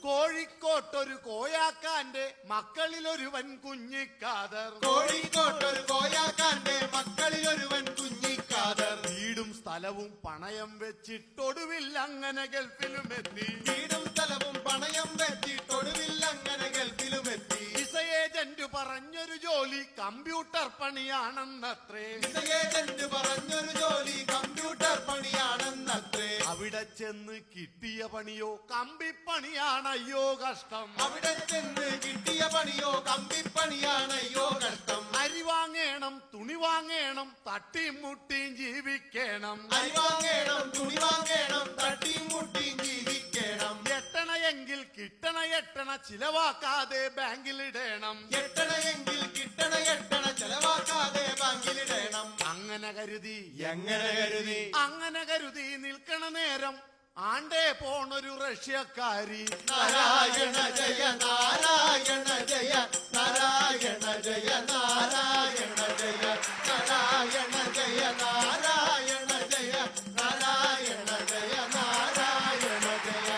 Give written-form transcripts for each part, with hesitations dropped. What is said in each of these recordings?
കോഴിക്കോട്ടൊരു കോയാക്കാന്റെ മക്കളിലൊരുവൻ കുഞ്ഞിക്കാദർ. കോഴിക്കോട്ടൊരു കോയാക്കാന്റെ മക്കളിലൊരുവൻ കുഞ്ഞിക്കാദർ. വീടും സ്ഥലവും പണയം വെച്ചിട്ടൊടുവിൽ അങ്ങനെ ഗൾഫിലുമെത്തി. വീടും സ്ഥലവും പണയം വെച്ചിട്ടൊടുവിൽ അങ്ങനെ ഗൾഫിലുമെത്തി. വിസ ഏജന്റ് പറഞ്ഞൊരു ജോലി കമ്പ്യൂട്ടർ പണിയാണെന്നത്രേ. വിസ ഏജന്റ് പറഞ്ഞൊരു ജോലി കമ്പ്യൂട്ടർ പണിയാണെന്നത്രേ. അവിടെ ചെന്ന് കിട്ടിയ പണിയോ കമ്പിപ്പണിയാണയ്യോ കഷ്ടം. അവിടെ ചെന്ന് കിട്ടിയ പണിയോ കമ്പിപ്പണിയാണയ്യോ കഷ്ടം. അരി വാങ്ങേണം, തുണി വാങ്ങേണം, തട്ടിയും മുട്ടിയും ജീവിക്കണം. അരി വാങ്ങേണം, തുണി വാങ്ങേണം, തട്ടിയും മുട്ടിയും ജീവിക്കണം. എട്ടണയെങ്കിൽ കിട്ടണ എട്ടണ ചിലവാക്കാതെ ബാങ്കിലിടണം. എട്ടണയെങ്കിൽ കിട്ടണ എട്ടണ ചെലവാക്കാതെ ബാങ്കിലിടണം. അങ്ങനെ കരുതി അങ്ങനെ കരുതി നിൽക്കണ നേരം ആണ്ടേ പോണൊരു റഷ്യക്കാരി. നാരായണ ജയ നാരായണ ജയ നാരായണ ജയ നാരായണ ജയ നാരായണ ജയ നാരായണ ജയ നാരായണ ജയ നാരായണ ജയ.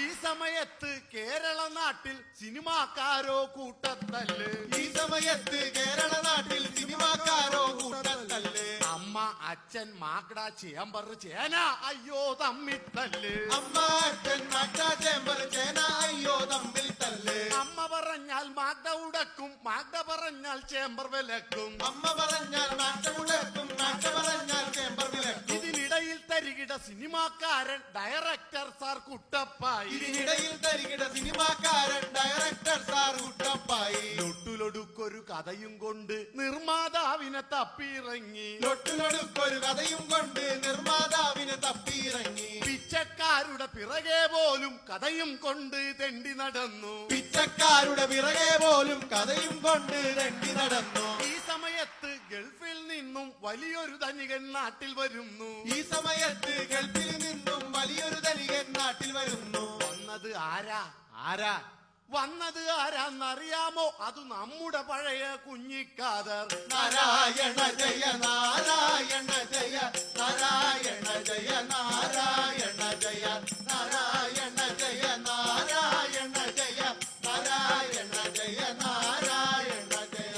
ഈ സമയത്ത് കേരള നാട്ടിൽ സിനിമാക്കാരോ കൂട്ടത്തല്ല്. ഈ സമയത്ത് കേരള നാട്ടിൽ സിനിമാക്കാരോ കൂട്ടത്തല്ല്. അമ്മ അച്ഛൻ മാക്കട ചേമ്പർ ചേന അയ്യോ തമ്മിൽ തല്ല്. അമ്മ അച്ഛൻ മാക്ട ചേമ്പർ ചേന അയ്യോ തമ്മിൽ തല്ല്. അമ്മ പറഞ്ഞാൽ മാക്ട ഉടക്കും, മാക്ട പറഞ്ഞാൽ ചേമ്പർ വിലക്കും. അമ്മ പറഞ്ഞാൽ മാക്ട ഉടക്കും, മാക്ട പറഞ്ഞാൽ ചേമ്പർ വിലക്കും. ഇതിനിടയിൽ തരികിട സിനിമാക്കാരൻ ഡയറക്ടർ സാർ കുട്ടപ്പായി. ഇതിനിടയിൽ തരികിട സിനിമാക്കാരൻ ഡയറക്ടർ സാർ കുട്ടപ്പായി. ലൊട്ടുലൊടുക്കൊരു കഥയും കൊണ്ട് നിർമ്മാതാവിനെ തപ്പിയിറങ്ങി. ലൊട്ടുലൊടുക്കൊരു കഥയും കൊണ്ട് നിർമ്മാതാവിനെ തപ്പിയിറങ്ങി. പിച്ചക്കാരുടെ പിറകെ പോലും കഥയും കൊണ്ട് തെണ്ടി നടന്നു. പിച്ചക്കാരുടെ പിറകെ പോലും കഥയും കൊണ്ട് തെണ്ടി നടന്നു. ഈ സമയത്ത് ഗൾഫിൽ നിന്നും വലിയൊരു ധനികൻ നാട്ടിൽ വരുന്നു. ഈ സമയത്ത് ഗൾഫിൽ നിന്നും വലിയൊരു ധനികൻ നാട്ടിൽ വരുന്നു. വന്നത് ആരാ വന്നത് ആരാന്നറിയാമോ? അത് നമ്മുടെ പഴയ കുഞ്ഞിക്കാദർ. നാരായണ ജയ നാരായണ ജയ നാരായണ ജയ നാരായണ ജയ നാരായണ ജയ നാരായണ ജയ നാരായണ ജയ നാരായണ ജയ.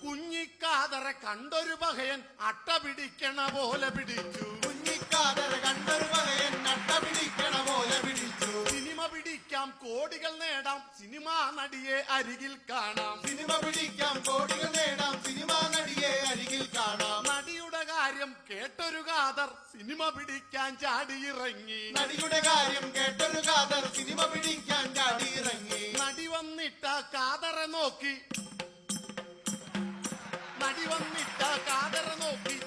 കുഞ്ഞിക്കാദറെ കണ്ടൊരു പകയൻ അട്ട പിടിക്കണ പോലെ പിടിച്ചു. കുഞ്ഞിക്കാദറെ കണ്ടൊരു പകയൻ അട്ട പിടിക്കണ പോലെ പിടിച്ചു. സിനിമ പിടിക്കാം, കോടികൾ നേടാം, സിനിമാ നടിയെ അരികിൽ കാണാം. സിനിമ പിടിക്കാം, കോടികൾ നേടാം, സിനിമാ നടിയെ അരികിൽ കാണാം. നടിയുടെ കാര്യം കേട്ടൊരു കാദർ സിനിമ പിടിക്കാൻ ചാടിയിറങ്ങി. നടിയുടെ കാര്യം കേട്ടൊരു കാദർ സിനിമ പിടിക്കാൻ ചാടിയിറങ്ങി. നടി വന്നിട്ട കാദറെ നോക്കി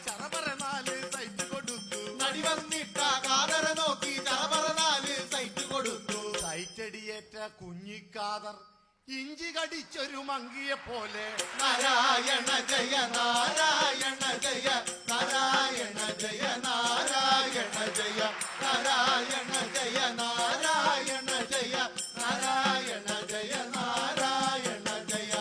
ചറപറ 4 സൈറ്റ് കൊടുത്തു. നടി വന്നിട്ട കാദറെ നോക്കി ചറപറ 4 സൈറ്റ് കൊടുത്തു. സൈറ്റടിയേറ്റ കുഞ്ഞിക്കാദർ ഇഞ്ചി കടിച്ചൊരു മങ്കിയെ പോലെ. നാരായണ ജയ നാരായണ ജയ നാരായണ ജയ നാരായണ ജയ നാരായണ ജയ നാരായണ ജയ നാരായണ ജയ നാരായണ ജയ.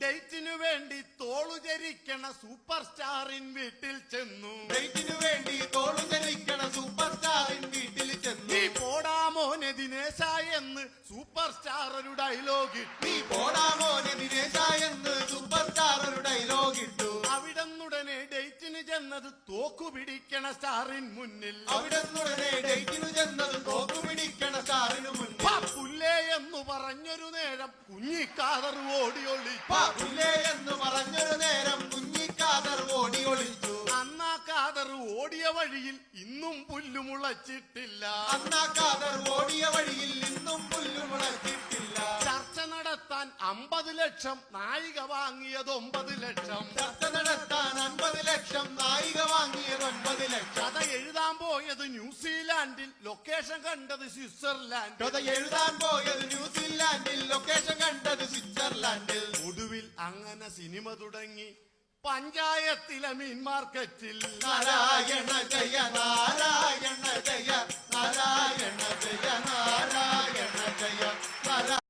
ഡേറ്റിനു വേണ്ടി തോളുചരിക്കണ സൂപ്പർ സ്റ്റാറിൻ വീട്ടിൽ ചെന്നു. ഡേറ്റിനു വേണ്ടി തോളുചരിക്കണ സൂപ്പർ സ്റ്റാറിൻ വീട്ടിൽ ചെന്നു. നീ പോടാ മോനെ ദിനേശ എന്ന് സൂപ്പർ സ്റ്റാർ ഒരു ഡയലോഗ് ഇട്ടു. നീ പോടാ മോനെ ദിനേശ എന്ന് സൂപ്പർ സ്റ്റാർ ഒരു ഡയലോഗ് ഇട്ടു. അവിടന്നുടനെ ഡേറ്റിന് ചെന്നത് തോക്കു പിടിക്കണ സ്റ്റാറിൻ മുന്നിൽ. അവിടന്നുടനെ ഡേറ്റിനു ചെന്നത് തോക്കു പിടിക്കണ സ്റ്റാറിനു മുന്നിൽ. പുല്ലേ എന്ന് പറഞ്ഞൊരു നേരം കുഞ്ഞിക്കാദർ ഓടി ഒളിച്ചു. പുല്ലേ എന്ന് പറഞ്ഞൊരു നേരം കുഞ്ഞിക്കാദർ ഓടി ഒളിച്ചു. അന്നാ കാദർ ഓടിയ വഴിയിൽ ഇന്നും പുല്ലു മുളച്ചിട്ടില്ല. അന്നാ കാദർ ഓടിയ വഴിയിൽ ഇന്നും പുല്ലു മുളച്ചിട്ടില്ല. ചർച്ച നടത്താൻ 50 ലക്ഷം, നായിക വാങ്ങിയത് 9 ലക്ഷം. ചർച്ച നടത്താൻ 50 ലക്ഷം, നായിക വാങ്ങിയത് 9 ലക്ഷം. കഥ എഴുതാൻ പോയത് ന്യൂസിലാൻഡിൽ, ലൊക്കേഷൻ കണ്ടത് സ്വിറ്റ്സർലാൻഡ്. കഥ എഴുതാൻ പോയത് ന്യൂസിലാൻഡിൽ, ലൊക്കേഷൻ കണ്ടത് സ്വിറ്റ്സർലാൻഡിൽ. ഒടുവിൽ അങ്ങനെ സിനിമ തുടങ്ങി പഞ്ചായത്തിലെ മീൻ മാർക്കറ്റിൽ. നാരായണ ജയ നാരായണ ജയ നാരായണ ജയ നാരായണ ജയ നാരായണ